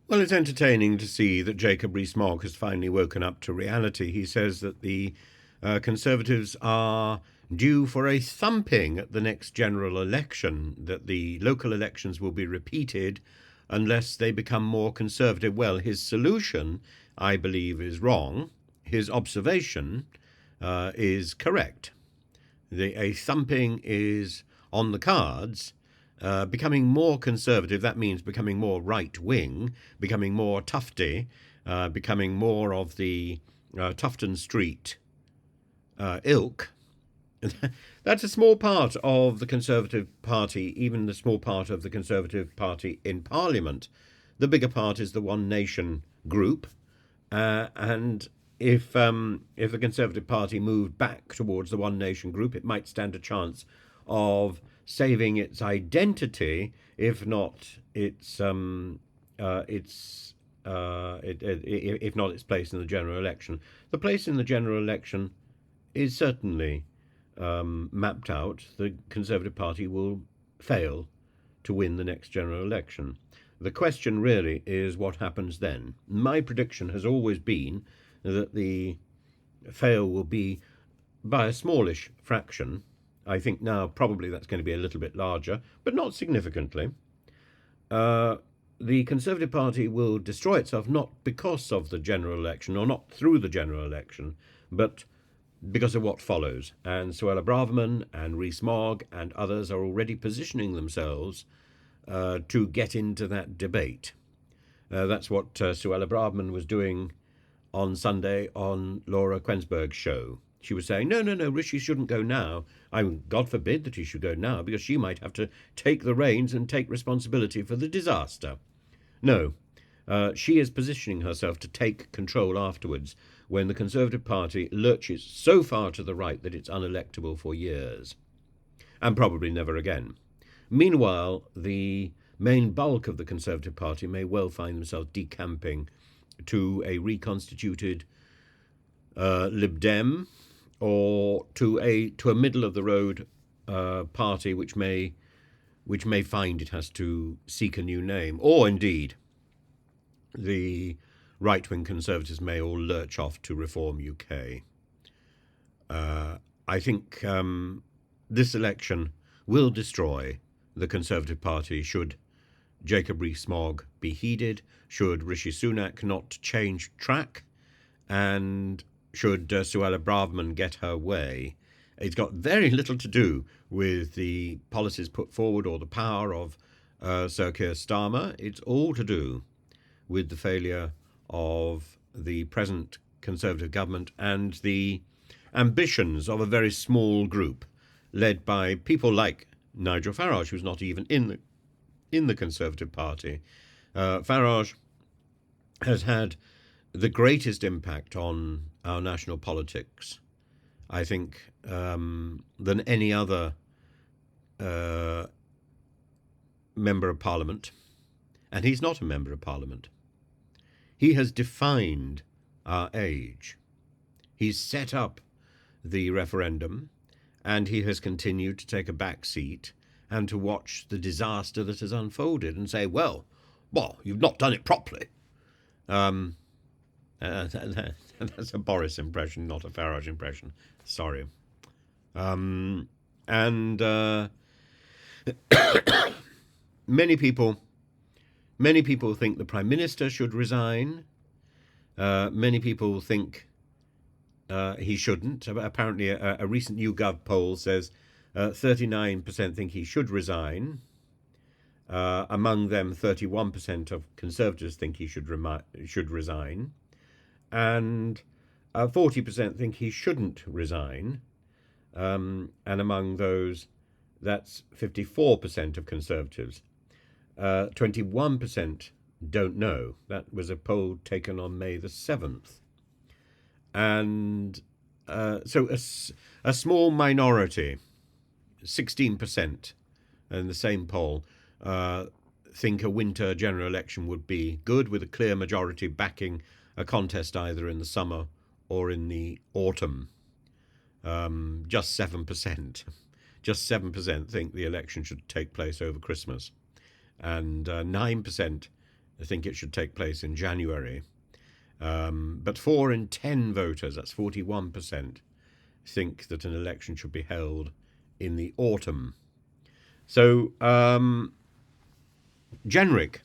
Well, it's entertaining to see that Jacob Rees-Mogg has finally woken up to reality. He says that the Conservatives are due for a thumping at the next general election, that the local elections will be repeated unless they become more conservative. Well, his solution, I believe, is wrong. His observation is correct. A thumping is on the cards. Becoming more conservative, that means becoming more right-wing, becoming more tufty, becoming more of the Tufton Street ilk. That's a small part of the Conservative Party, even the small part of the Conservative Party in Parliament. The bigger part is the One Nation group, and if the Conservative Party moved back towards the One Nation group, it might stand a chance of saving its identity, if not its if not its place in the general election. The place in the general election is certainly mapped out. The Conservative Party will fail to win the next general election. The question really is what happens then. My prediction has always been that the fail will be by a smallish fraction. I think now probably that's going to be a little bit larger, but not significantly. The Conservative Party will destroy itself not because of the general election or not through the general election, but because of what follows. And Suella Braverman and Rees-Mogg and others are already positioning themselves to get into that debate. That's what Suella Braverman was doing on Sunday on Laura Quensberg's show. She was saying, no, Rishi shouldn't go now. God forbid that he should go now, because she might have to take the reins and take responsibility for the disaster. No, she is positioning herself to take control afterwards when the Conservative Party lurches so far to the right that it's unelectable for years, and probably never again. Meanwhile, the main bulk of the Conservative Party may well find themselves decamping to a reconstituted Lib Dem, or to a middle of the road party which may find it has to seek a new name, or indeed the right-wing Conservatives may all lurch off to Reform UK. I think this election will destroy the Conservative Party should Jacob Rees-Mogg be heeded, should Rishi Sunak not change track, and should Suella Braverman get her way. It's got very little to do with the policies put forward or the power of Sir Keir Starmer. It's all to do with the failure of the present Conservative government and the ambitions of a very small group led by people like Nigel Farage, who's not even in the Conservative Party. Farage has had the greatest impact on our national politics, I think, than any other member of Parliament. And he's not a member of Parliament. He has defined our age. He's set up the referendum, and he has continued to take a back seat and to watch the disaster that has unfolded and say, well, you've not done it properly. That's a Boris impression, not a Farage impression. Sorry. And many people think the Prime Minister should resign. Many people think he shouldn't. Apparently, a recent YouGov poll says 39% think he should resign. Among them, 31% of Conservatives think he should resign. And 40% think he shouldn't resign. And among those, that's 54% of Conservatives. 21% don't know. That was a poll taken on May the 7th. And so a small minority, 16% in the same poll, think a winter general election would be good, with a clear majority backing a contest either in the summer or in the autumn. Just 7%. Just 7% think the election should take place over Christmas. And 9% think it should take place in January. But 4 in 10 voters, that's 41%, think that an election should be held in the autumn. So Genric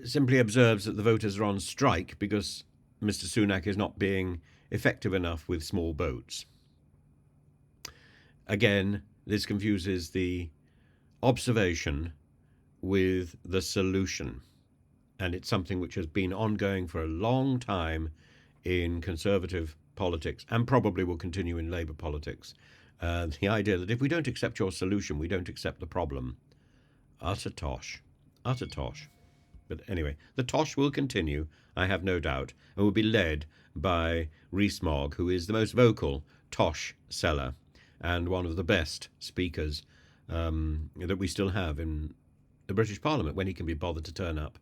simply observes that the voters are on strike because Mr. Sunak is not being effective enough with small boats. Again, this confuses the observation with the solution, and it's something which has been ongoing for a long time in Conservative politics and probably will continue in Labour politics. The idea that if we don't accept your solution, we don't accept the problem. Utter tosh. Utter tosh. But anyway, the tosh will continue, I have no doubt, and will be led by Rees Mogg, who is the most vocal tosh seller and one of the best speakers that we still have in the British Parliament when he can be bothered to turn up.